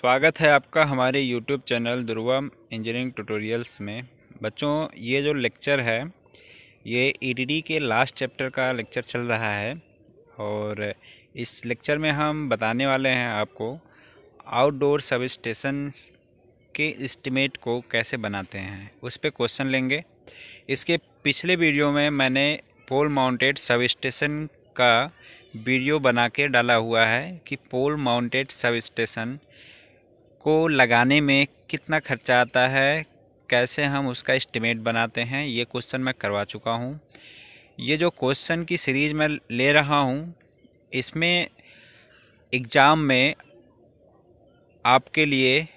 स्वागत है आपका हमारे YouTube channel Dhruva engineering tutorials में। बच्चों, ये जो लेक्चर है ये EDD के लास्ट चैप्टर का लेक्चर चल रहा है और इस लेक्चर में हम बताने वाले हैं आपको आउटडोर सब स्टेशन के एस्टीमेट को कैसे बनाते हैं, उस पर क्वेश्चन लेंगे। इसके पिछले वीडियो में मैंने पोल माउंटेड सब स्टेशन का वीडियो बना के डाला हुआ है कि पोल माउंटेड सब स्टेशन को लगाने में कितना खर्चा आता है, कैसे हम उसका एस्टीमेट बनाते हैं, ये क्वेश्चन मैं करवा चुका हूँ। ये जो क्वेश्चन की सीरीज़ मैं ले रहा हूँ, इसमें एग्ज़ाम में आपके लिए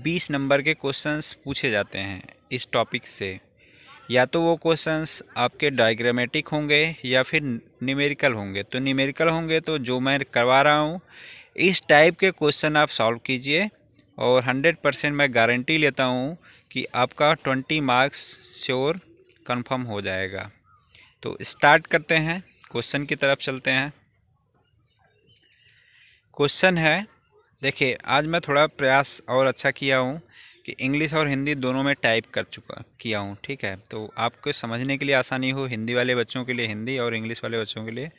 20 नंबर के क्वेश्चंस पूछे जाते हैं इस टॉपिक से। या तो वो क्वेश्चंस आपके डायग्रामेटिक होंगे या फिर न्यूमेरिकल होंगे। तो न्यूमेरिकल होंगे तो जो मैं करवा रहा हूँ इस टाइप के क्वेश्चन आप सॉल्व कीजिए और 100% मैं गारंटी लेता हूँ कि आपका 20 मार्क्स श्योर कंफर्म हो जाएगा। तो स्टार्ट करते हैं, क्वेश्चन की तरफ चलते हैं। क्वेश्चन है, देखिए आज मैं थोड़ा प्रयास और अच्छा किया हूँ कि इंग्लिश और हिंदी दोनों में टाइप किया हूँ, ठीक है। तो आपको समझने के लिए आसानी हो, हिंदी वाले बच्चों के लिए हिंदी और इंग्लिश वाले बच्चों के लिए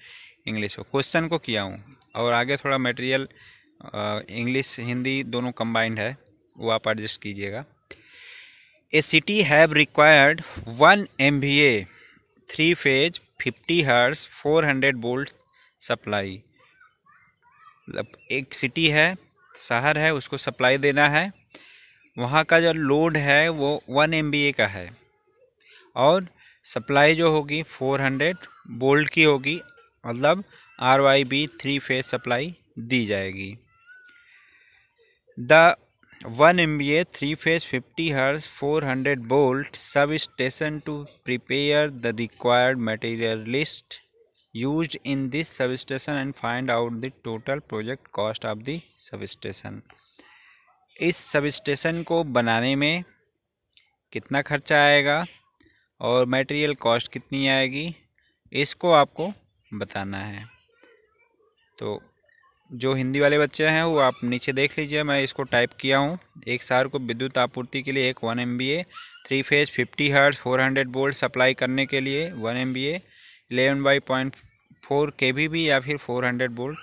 इंग्लिश हो। क्वेश्चन को किया हूँ और आगे थोड़ा मटेरियल इंग्लिश हिंदी दोनों कंबाइंड है, वो आप एडजस्ट कीजिएगा। A city have required 1 MVA 3 phase 50 hertz 400 volt supply. मतलब एक सिटी है, शहर है, उसको सप्लाई देना है। वहाँ का जो लोड है वो 1 MVA का है और सप्लाई जो होगी 400 वोल्ट की होगी, मतलब RYB 3 फेज सप्लाई दी जाएगी। The 1 MVA 3 phase 50 hertz 400 volt sub station to prepare the required material list used in this substation and find out the total project cost of the substation। इस substation को बनाने में कितना खर्चा आएगा और मटेरियल कॉस्ट कितनी आएगी, इसको आपको बताना है। तो जो हिंदी वाले बच्चे हैं वो आप नीचे देख लीजिए, मैं इसको टाइप किया हूँ। एक शहर को विद्युत आपूर्ति के लिए एक 1 MVA 3 phase 50 hertz 400 volt supply करने के लिए 1 MVA 11/4 kVB या फिर 400 वोल्ट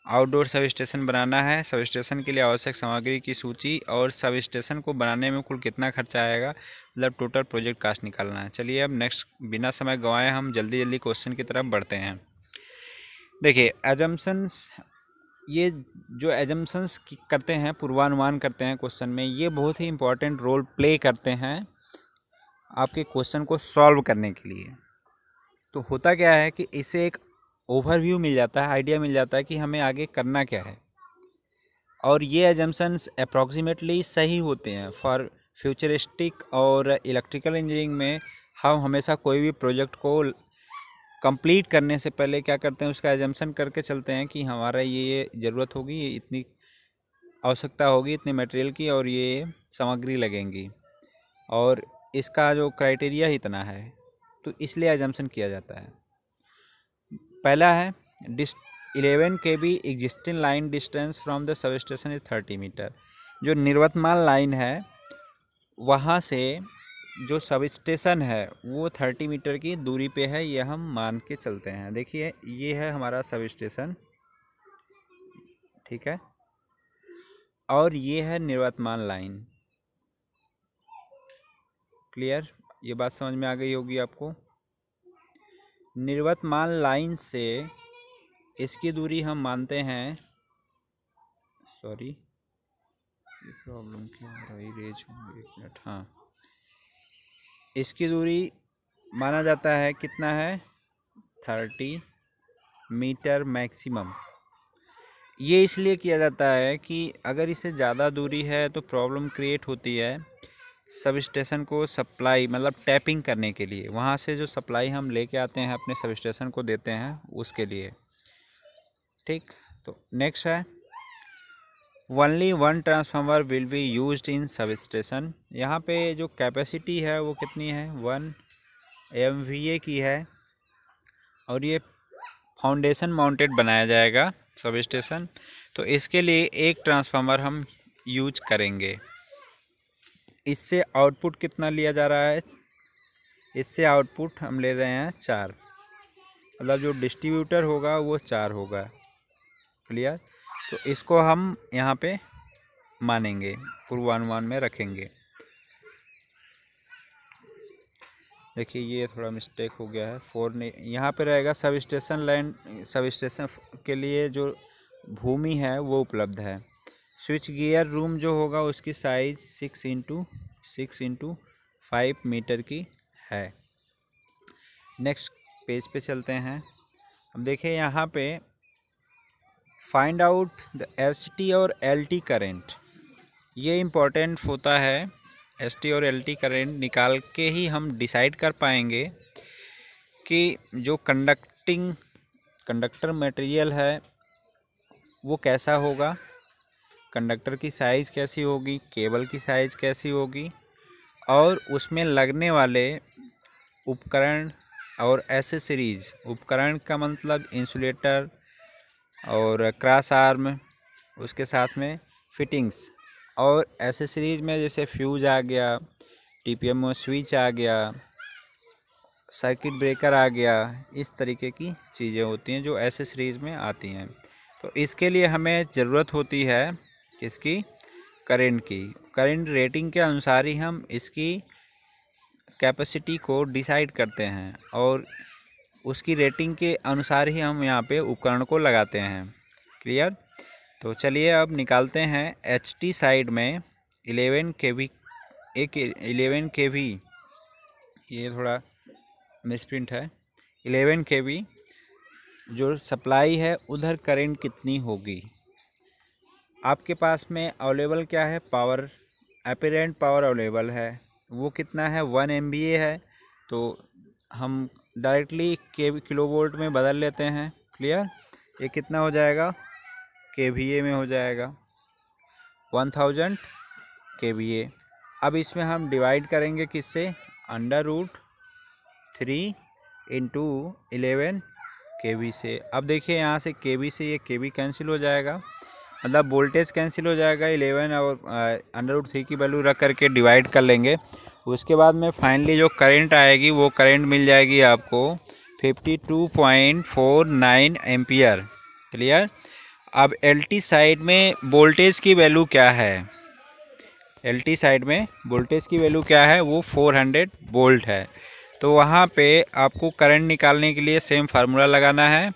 आउटडोर सब स्टेशन बनाना है। सब स्टेशन के लिए आवश्यक सामग्री की सूची और सब स्टेशन को बनाने में कुल कितना खर्चा आएगा, मतलब टोटल प्रोजेक्ट कास्ट निकालना है। चलिए अब नेक्स्ट, बिना समय गंवाए हम जल्दी जल्दी क्वेश्चन की तरफ बढ़ते हैं। देखिए एजम्पशंस, ये जो एजम्पशंस करते हैं, पूर्वानुमान करते हैं क्वेश्चन में, ये बहुत ही इंपॉर्टेंट रोल प्ले करते हैं आपके क्वेश्चन को सॉल्व करने के लिए। तो होता क्या है कि इससे एक ओवरव्यू मिल जाता है, आइडिया मिल जाता है कि हमें आगे करना क्या है। और ये एजम्पशंस अप्रॉक्सीमेटली सही होते हैं फॉर फ्यूचरिस्टिक और इलेक्ट्रिकल इंजीनियरिंग में। हम हमेशा कोई भी प्रोजेक्ट को कंप्लीट करने से पहले क्या करते हैं, उसका एजम्पशन करके चलते हैं कि हमारा ये ज़रूरत होगी, ये इतनी आवश्यकता होगी, इतने मटेरियल की, और ये सामग्री लगेंगी और इसका जो क्राइटेरिया ही इतना है, तो इसलिए एजम्पशन किया जाता है। पहला है 11 kV existing line distance from the sub station is 30 metre. जो निर्वतमान लाइन है वहाँ से जो सब स्टेशन है वो 30 मीटर की दूरी पे है, ये हम मान के चलते हैं। देखिए ये है हमारा सब स्टेशन, ठीक है, और ये है निर्वतमान लाइन। क्लियर, ये बात समझ में आ गई होगी आपको। निर्वतमान लाइन से इसकी दूरी हम मानते हैं, सॉरी प्रॉब्लम क्या हो रही, रेज 1 मिनट, हाँ, इसकी दूरी माना जाता है कितना है, 30 मीटर मैक्सिमम। ये इसलिए किया जाता है कि अगर इससे ज़्यादा दूरी है तो प्रॉब्लम क्रिएट होती है सब स्टेशन को सप्लाई, मतलब टैपिंग करने के लिए। वहाँ से जो सप्लाई हम लेके आते हैं अपने सब स्टेशन को देते हैं उसके लिए, ठीक। तो नेक्स्ट है only 1 transformer will be used in sub station. यहाँ पे जो कैपेसिटी है वो कितनी है, 1 MVA की है और ये फाउंडेशन माउंटेड बनाया जाएगा सब स्टेशन। तो इसके लिए एक ट्रांसफार्मर हम यूज करेंगे। इससे आउटपुट कितना लिया जा रहा है? इससे आउटपुट हम ले रहे हैं 4, मतलब जो डिस्ट्रीब्यूटर होगा वो 4 होगा। क्लियर? तो इसको हम यहाँ पे मानेंगे, पूर्वानुमान में रखेंगे। देखिए ये थोड़ा मिस्टेक हो गया है, 4 नहीं, यहाँ पे रहेगा sub station land, sub station के लिए जो भूमि है वो उपलब्ध है। स्विच गियर रूम जो होगा उसकी साइज 6x6x5 मीटर की है। नेक्स्ट पेज पे चलते हैं। अब देखिए यहाँ पे फाइंड आउट द एसटी और एलटी करंट, ये इम्पोर्टेंट होता है। एसटी और एलटी करंट निकाल के ही हम डिसाइड कर पाएंगे कि जो कंडक्टर मटेरियल है वो कैसा होगा, कंडक्टर की साइज़ कैसी होगी, केबल की साइज़ कैसी होगी, और उसमें लगने वाले उपकरण और एसेसरीज। उपकरण का मतलब इंसुलेटर और क्रॉस आर्म, उसके साथ में फिटिंग्स, और एसेसरीज में जैसे फ्यूज आ गया, टीपीएम स्विच आ गया, सर्किट ब्रेकर आ गया, इस तरीके की चीज़ें होती हैं जो एसेसरीज में आती हैं। तो इसके लिए हमें ज़रूरत होती है किसकी? करंट की। करंट रेटिंग के अनुसार ही हम इसकी कैपेसिटी को डिसाइड करते हैं और उसकी रेटिंग के अनुसार ही हम यहाँ पे उपकरण को लगाते हैं। क्लियर? तो चलिए अब निकालते हैं। एचटी साइड में 11 kV, एक 11 kV, ये थोड़ा मिसप्रिंट है, 11 kV जो सप्लाई है उधर करंट कितनी होगी? आपके पास में अवेलेबल क्या है? पावर, अपरेंट पावर अवेलेबल है, वो कितना है? 1 MVA है। तो हम डायरेक्टली किलोवोल्ट में बदल लेते हैं। क्लियर? ये कितना हो जाएगा? KVA में हो जाएगा, 1000 KVA। अब इसमें हम डिवाइड करेंगे किससे? √3 × 11 kV से। अब देखिए यहाँ से kV से ये kV कैंसिल हो जाएगा, मतलब वोल्टेज कैंसिल हो जाएगा। 11 और √3 की वैल्यू रख करके डिवाइड कर लेंगे। उसके बाद में फाइनली जो करंट आएगी वो करंट मिल जाएगी आपको 52.49 एम्पियर। क्लियर? अब एलटी साइड में वोल्टेज की वैल्यू क्या है? एलटी साइड में वोल्टेज की वैल्यू क्या है? वो 400 वोल्ट है। तो वहाँ पे आपको करंट निकालने के लिए सेम फार्मूला लगाना है।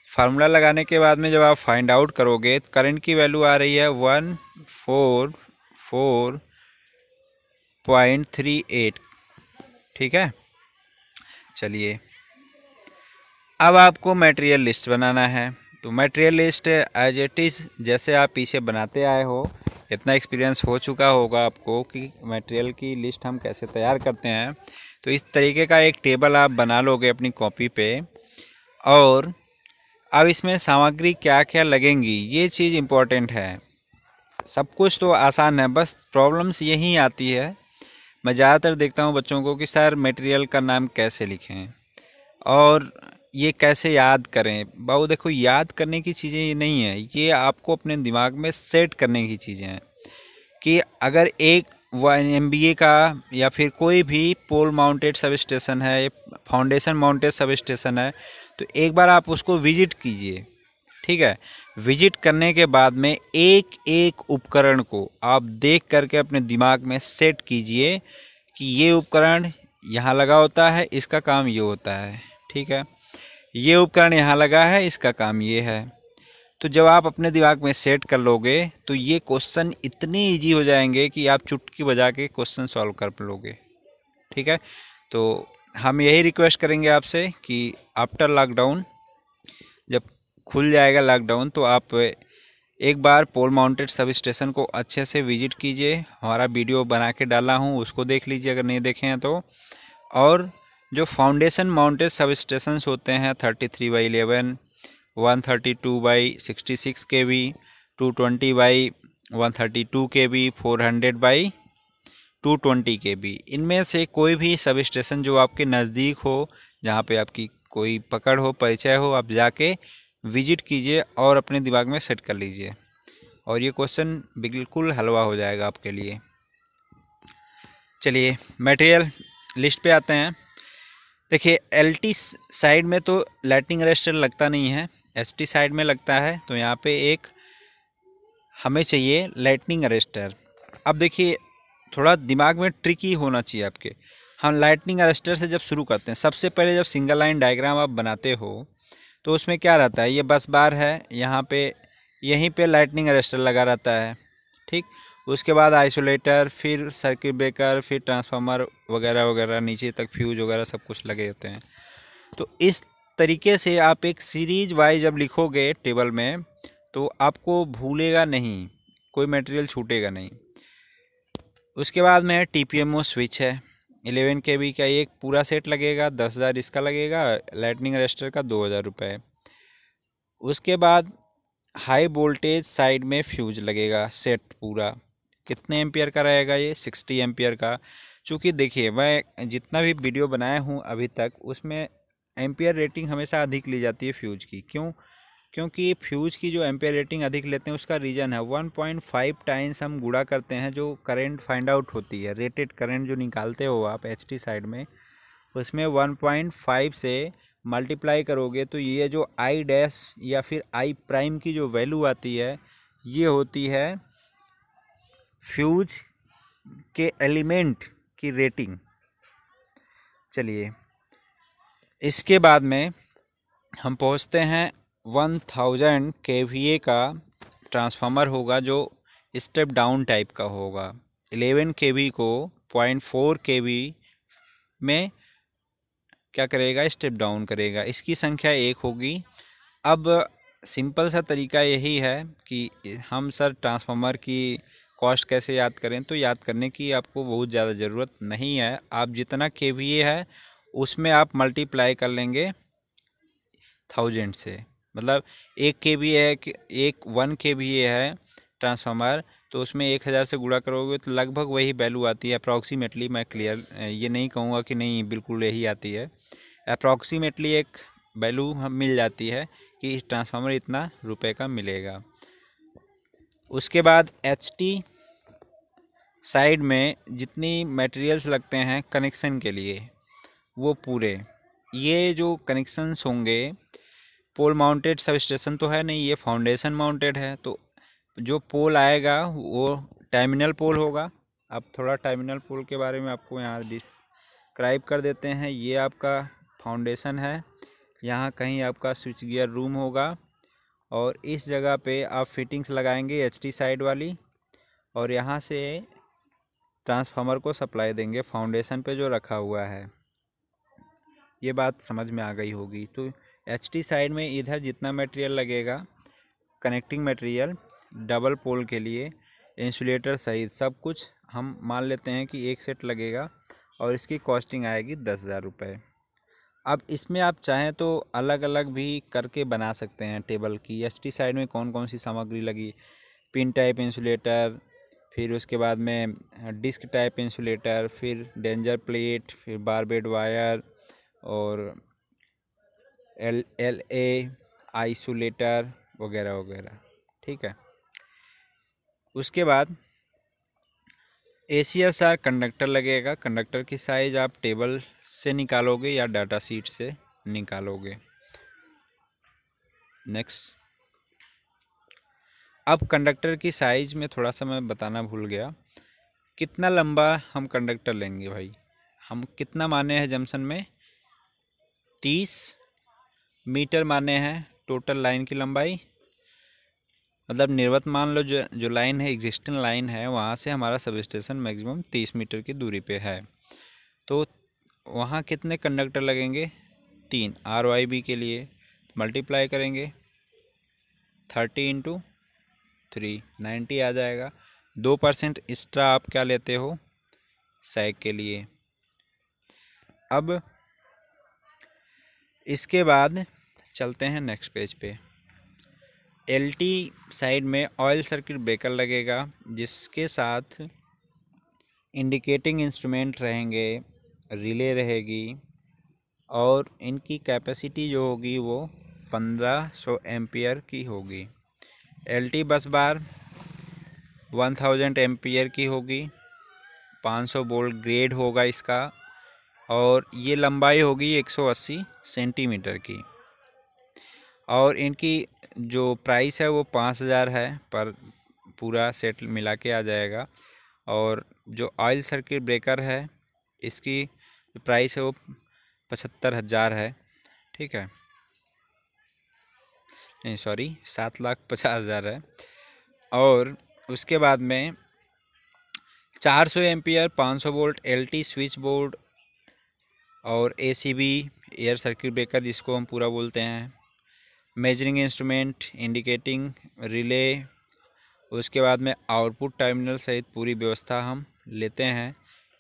फार्मूला लगाने के बाद में जब आप फाइंड आउट करोगे तो करंट की वैल्यू आ रही है 144.38। ठीक है? चलिए अब आपको मटेरियल लिस्ट बनाना है। तो material list as it is जैसे आप पीछे बनाते आए हो, इतना एक्सपीरियंस हो चुका होगा आपको कि मटेरियल की लिस्ट हम कैसे तैयार करते हैं। तो इस तरीके का एक टेबल आप बना लोगे अपनी कॉपी पे, और अब इसमें सामग्री क्या क्या लगेंगी ये चीज़ इम्पोर्टेंट है। सब कुछ तो आसान है, बस प्रॉब्लम्स यही आती है। मैं ज़्यादातर देखता हूँ बच्चों को कि सर मटेरियल का नाम कैसे लिखें और ये कैसे याद करें। बाबू देखो, याद करने की चीज़ें ये नहीं है, ये आपको अपने दिमाग में सेट करने की चीज़ें हैं कि अगर एक 1 MVA का या फिर कोई भी पोल माउंटेड सब स्टेशन है, फाउंडेशन माउंटेड सब स्टेशन है, तो एक बार आप उसको विजिट कीजिए। ठीक है? विजिट करने के बाद में एक एक उपकरण को आप देख करके अपने दिमाग में सेट कीजिए कि ये उपकरण यहाँ लगा होता है, इसका काम ये होता है। ठीक है? ये उपकरण यहाँ लगा है, इसका काम ये है। तो जब आप अपने दिमाग में सेट कर लोगे तो ये क्वेश्चन इतने इजी हो जाएंगे कि आप चुटकी बजा के क्वेश्चन सॉल्व कर लोगे। ठीक है? तो हम यही रिक्वेस्ट करेंगे आपसे कि आफ्टर लॉकडाउन, जब खुल जाएगा लॉकडाउन, तो आप एक बार पोल माउंटेड सब स्टेशन को अच्छे से विजिट कीजिए। हमारा वीडियो बना के डाला हूँ, उसको देख लीजिए अगर नहीं देखे हैं तो। और जो फाउंडेशन माउंटेड सब स्टेशन होते हैं 33/11, 132/66 kV, 220/132 kV, 400/220 kV, इनमें से कोई भी सब स्टेशन जो आपके नज़दीक हो, जहाँ पे आपकी कोई पकड़ हो, परिचय हो, आप जाके विजिट कीजिए और अपने दिमाग में सेट कर लीजिए, और ये क्वेश्चन बिल्कुल हलवा हो जाएगा आपके लिए। चलिए मटेरियल लिस्ट पे आते हैं। देखिए एलटी साइड में तो लाइटनिंग अरेस्टर लगता नहीं है, एसटी साइड में लगता है। तो यहाँ पे एक हमें चाहिए लाइटनिंग अरेस्टर। अब देखिए थोड़ा दिमाग में ट्रिकी होना चाहिए आपके। हम लाइटनिंग अरेस्टर से जब शुरू करते हैं, सबसे पहले जब सिंगल लाइन डायग्राम आप बनाते हो तो उसमें क्या रहता है, ये बस बार है, यहाँ पे यहीं पे लाइटनिंग अरेस्टर लगा रहता है, ठीक। उसके बाद आइसोलेटर, फिर सर्किट ब्रेकर, फिर ट्रांसफार्मर वगैरह वगैरह, नीचे तक फ्यूज वगैरह सब कुछ लगे होते हैं। तो इस तरीके से आप एक सीरीज वाइज जब लिखोगे टेबल में तो आपको भूलेगा नहीं, कोई मटेरियल छूटेगा नहीं। उसके बाद में TPMO स्विच है 11 kV का, एक पूरा सेट लगेगा, 10,000 इसका लगेगा, लाइटनिंग अरेस्टर का 2,000 रुपये। उसके बाद हाई वोल्टेज साइड में फ्यूज लगेगा सेट पूरा, कितने एम्पियर का रहेगा ये, 60 एम्पियर का। चूँकि देखिए मैं जितना भी वीडियो बनाया हूँ अभी तक उसमें एम्पियर रेटिंग हमेशा अधिक ली जाती है फ्यूज की। क्यों? क्योंकि फ्यूज की जो एम्पियर रेटिंग अधिक लेते हैं उसका रीज़न है 1.5 टाइम्स हम गुणा करते हैं जो करंट फाइंड आउट होती है, रेटेड करंट जो निकालते हो आप HT साइड में, उसमें 1.5 से मल्टीप्लाई करोगे तो ये जो आई डैश या फिर आई प्राइम की जो वैल्यू आती है ये होती है फ्यूज के एलिमेंट की रेटिंग। चलिए इसके बाद में हम पहुंचते हैं 1000 kVA का ट्रांसफार्मर होगा जो स्टेप डाउन टाइप का होगा। 11 kV को 0.4 kV में क्या करेगा, स्टेप डाउन करेगा। इसकी संख्या 1 होगी। अब सिंपल सा तरीका यही है कि हम सर ट्रांसफार्मर की कॉस्ट कैसे याद करें, तो याद करने की आपको बहुत ज़्यादा ज़रूरत नहीं है। आप जितना KVA है उसमें आप मल्टीप्लाई कर लेंगे 1000 से, मतलब 1 KVA है कि 1 KVA है ट्रांसफार्मर, तो उसमें 1000 से गुणा करोगे तो लगभग वही वैल्यू आती है अप्रॉक्सीमेटली। मैं क्लियर ये नहीं कहूँगा कि नहीं बिल्कुल यही आती है, अप्रॉक्सीमेटली एक वैल्यू हम मिल जाती है कि ट्रांसफार्मर इतना रुपए का मिलेगा। उसके बाद HT साइड में जितनी मटेरियल्स लगते हैं कनेक्शन के लिए वो पूरे, ये जो कनेक्शंस होंगे, पोल माउंटेड सब स्टेशन तो है नहीं, ये फाउंडेशन माउंटेड है। तो जो पोल आएगा वो टर्मिनल पोल होगा। अब थोड़ा टर्मिनल पोल के बारे में आपको यहाँ डिस्क्राइब कर देते हैं। ये आपका फाउंडेशन है, यहाँ कहीं आपका स्विच गियर रूम होगा, और इस जगह पे आप फिटिंग्स लगाएंगे HT साइड वाली, और यहाँ से ट्रांसफार्मर को सप्लाई देंगे फाउंडेशन पे जो रखा हुआ है। ये बात समझ में आ गई होगी। तो HT साइड में इधर जितना मटेरियल लगेगा कनेक्टिंग मटेरियल डबल पोल के लिए, इंसुलेटर सहित सब कुछ हम मान लेते हैं कि एक सेट लगेगा, और इसकी कॉस्टिंग आएगी 10,000 रुपये। अब इसमें आप चाहें तो अलग अलग भी करके बना सकते हैं टेबल की, HT साइड में कौन कौन सी सामग्री लगी, पिन टाइप इंसुलेटर, फिर उसके बाद में डिस्क टाइप इंसुलेटर, फिर डेंजर प्लेट, फिर बारबेड वायर, और LA आइसोलेटर वगैरह वगैरह, ठीक है। उसके बाद ACSR कंडक्टर लगेगा। कंडक्टर की साइज़ आप टेबल से निकालोगे या डाटा शीट से निकालोगे। नेक्स्ट, अब कंडक्टर की साइज़ में थोड़ा सा मैं बताना भूल गया, कितना लंबा हम कंडक्टर लेंगे भाई। हम कितना माने हैं जंक्शन में, 30 मीटर माने हैं टोटल लाइन की लंबाई। मतलब निर्वत मान लो जो लाइन है, एग्जिस्टिंग लाइन है, वहाँ से हमारा सब स्टेशन मैक्सिमम 30 मीटर की दूरी पे है। तो वहाँ कितने कंडक्टर लगेंगे, 3 RYB के लिए मल्टीप्लाई करेंगे 30 × 3 90 आ जाएगा। 2% एक्स्ट्रा आप क्या लेते हो सैग के लिए। अब इसके बाद चलते हैं नेक्स्ट पेज पे। LT साइड में ऑयल सर्किट ब्रेकर लगेगा, जिसके साथ इंडिकेटिंग इंस्ट्रूमेंट रहेंगे, रिले रहेगी, और इनकी कैपेसिटी जो होगी वो 1500 एम्पियर की होगी। LT बस बार 1000 एम्पियर की होगी, 500 वोल्ट ग्रेड होगा इसका, और ये लंबाई होगी 180 सेंटीमीटर की। और इनकी जो प्राइस है वो 5000 है पर पूरा सेट मिला के आ जाएगा। और जो ऑयल सर्किट ब्रेकर है इसकी प्राइस है वो 75,000 है। ठीक है, नहीं सॉरी 7,50,000 है। और उसके बाद में 400 ampere 500 volt LT switch board और ACB एयर सर्किट ब्रेकर जिसको हम पूरा बोलते हैं, मेजरिंग इंस्ट्रूमेंट, इंडिकेटिंग रिले, उसके बाद में आउटपुट टर्मिनल सहित पूरी व्यवस्था हम लेते हैं।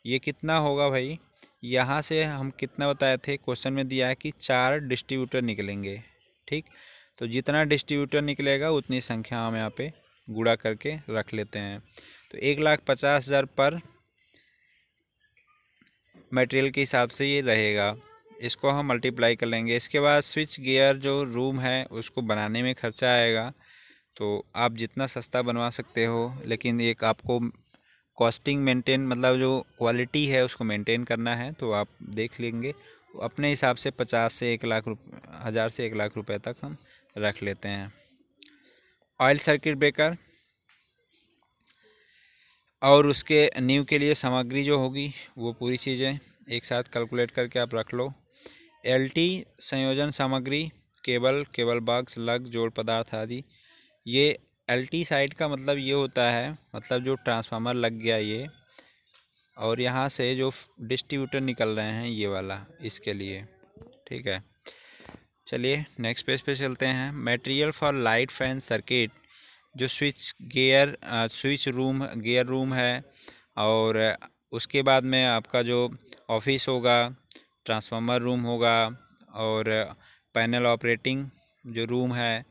ये कितना होगा भाई, यहाँ से हम कितना बताए थे, क्वेश्चन में दिया है कि 4 डिस्ट्रीब्यूटर निकलेंगे। ठीक, तो जितना डिस्ट्रीब्यूटर निकलेगा उतनी संख्या हम यहाँ पे गुणा करके रख लेते हैं। तो 1,50,000 पर मटेरियल के हिसाब से ये रहेगा, इसको हम मल्टीप्लाई कर लेंगे। इसके बाद स्विच गियर जो रूम है उसको बनाने में खर्चा आएगा, तो आप जितना सस्ता बनवा सकते हो, लेकिन एक आपको कॉस्टिंग मेंटेन मतलब जो क्वालिटी है उसको मेंटेन करना है, तो आप देख लेंगे अपने हिसाब से 50 से 1,00,000 से 1,00,000 रुपये तक हम रख लेते हैं। ऑयल सर्किट ब्रेकर और उसके नींव के लिए सामग्री जो होगी वो पूरी चीज़ें एक साथ कैलकुलेट करके आप रख लो। LT संयोजन सामग्री, केबल बॉक्स, लग, जोड़ पदार्थ आदि। ये LT साइड का मतलब ये होता है, मतलब जो ट्रांसफार्मर लग गया ये, और यहाँ से जो डिस्ट्रीब्यूटर निकल रहे हैं ये वाला, इसके लिए। ठीक है, चलिए नेक्स्ट पेज पे चलते हैं। Material for light fan circuit, जो स्विच रूम गियर रूम है, और उसके बाद में आपका जो ऑफिस होगा, ट्रांसफार्मर रूम होगा, और पैनल ऑपरेटिंग जो रूम है,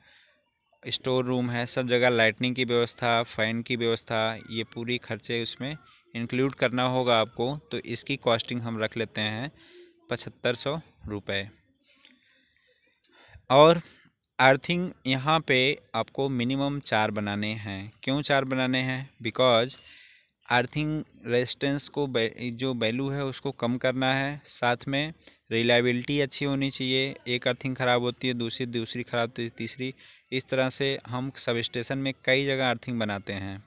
स्टोर रूम है, सब जगह लाइटनिंग की व्यवस्था, फ़ैन की व्यवस्था, ये पूरी खर्चे उसमें इंक्लूड करना होगा आपको। तो इसकी कॉस्टिंग हम रख लेते हैं 7500 रुपये। और अर्थिंग यहाँ पे आपको मिनिमम 4 बनाने हैं। क्यों 4 बनाने हैं? बिकॉज अर्थिंग रेजिस्टेंस को जो वैल्यू है उसको कम करना है, साथ में रिलायबिलिटी अच्छी होनी चाहिए। एक अर्थिंग ख़राब होती है, दूसरी ख़राब, तीसरी, इस तरह से हम सब स्टेशन में कई जगह अर्थिंग बनाते हैं,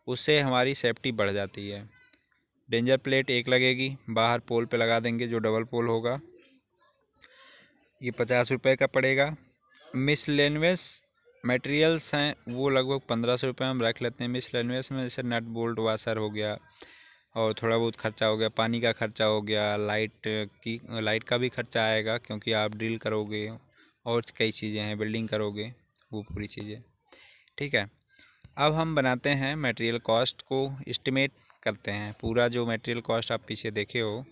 उससे हमारी सेफ्टी बढ़ जाती है। डेंजर प्लेट एक लगेगी, बाहर पोल पे लगा देंगे जो डबल पोल होगा, ये 50 रुपये का पड़ेगा। मिसलेनियस मटेरियल्स हैं वो लगभग 1500 रुपये हम रख लेते हैं। मिसलेनियस में जैसे नट बोल्ट वाशर हो गया, और थोड़ा बहुत खर्चा हो गया, पानी का खर्चा हो गया, लाइट का भी खर्चा आएगा क्योंकि आप ड्रिल करोगे, और कई चीज़ें हैं, बिल्डिंग करोगे, वो पूरी चीज़ें। ठीक है, अब हम बनाते हैं मटेरियल कॉस्ट को, एस्टिमेट करते हैं। पूरा जो मटेरियल कॉस्ट आप पीछे देखे हो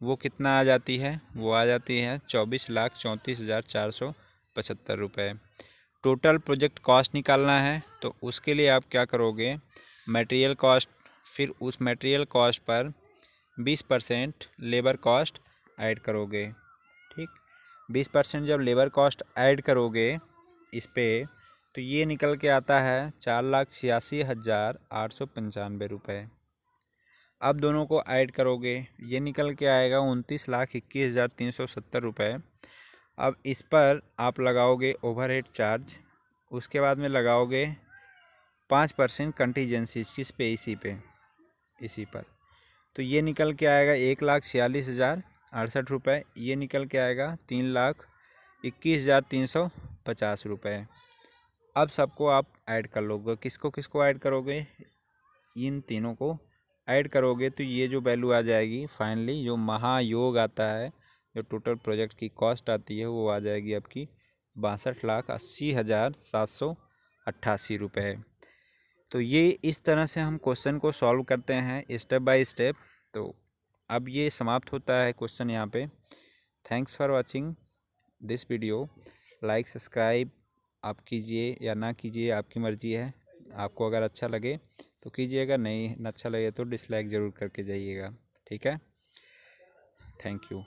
वो कितना आ जाती है, वो आ जाती है 24,34,475 रुपये। टोटल प्रोजेक्ट कॉस्ट निकालना है, तो उसके लिए आप क्या करोगे, मटेरियल कॉस्ट, फिर उस material cost per 20% labour cost add करोगे। ठीक, 20% जब लेबर कॉस्ट ऐड करोगे इस पे, तो ये निकल के आता है 4,86,895 रुपये। अब दोनों को ऐड करोगे, ये निकल के आएगा 29,21,370 रुपये। अब इस पर आप लगाओगे ओवरहेड चार्ज, उसके बाद में लगाओगे 5% कंटीजेंसी, किस पे, इसी पर, तो ये निकल के आएगा 1,46,068 रुपये। ये निकल के आएगा 3,21,350 रुपये। अब सबको आप ऐड कर लोगे, किसको किसको ऐड करोगे, इन तीनों को ऐड करोगे, तो ये जो वैल्यू आ जाएगी फाइनली, जो महायोग आता है, जो टोटल प्रोजेक्ट की कॉस्ट आती है, वो आ जाएगी आपकी 62,80,788 रुपये। तो ये इस तरह से हम क्वेश्चन को सॉल्व करते हैं स्टेप बाय स्टेप। तो अब ये समाप्त होता है क्वेश्चन यहाँ पे। Thanks for watching this video. Like subscribe आप कीजिए या ना कीजिए, आपकी मर्ज़ी है। आपको अगर अच्छा लगे तो कीजिएगा, नहीं अच्छा लगे तो डिसलाइक ज़रूर करके जाइएगा। ठीक है, थैंक यू।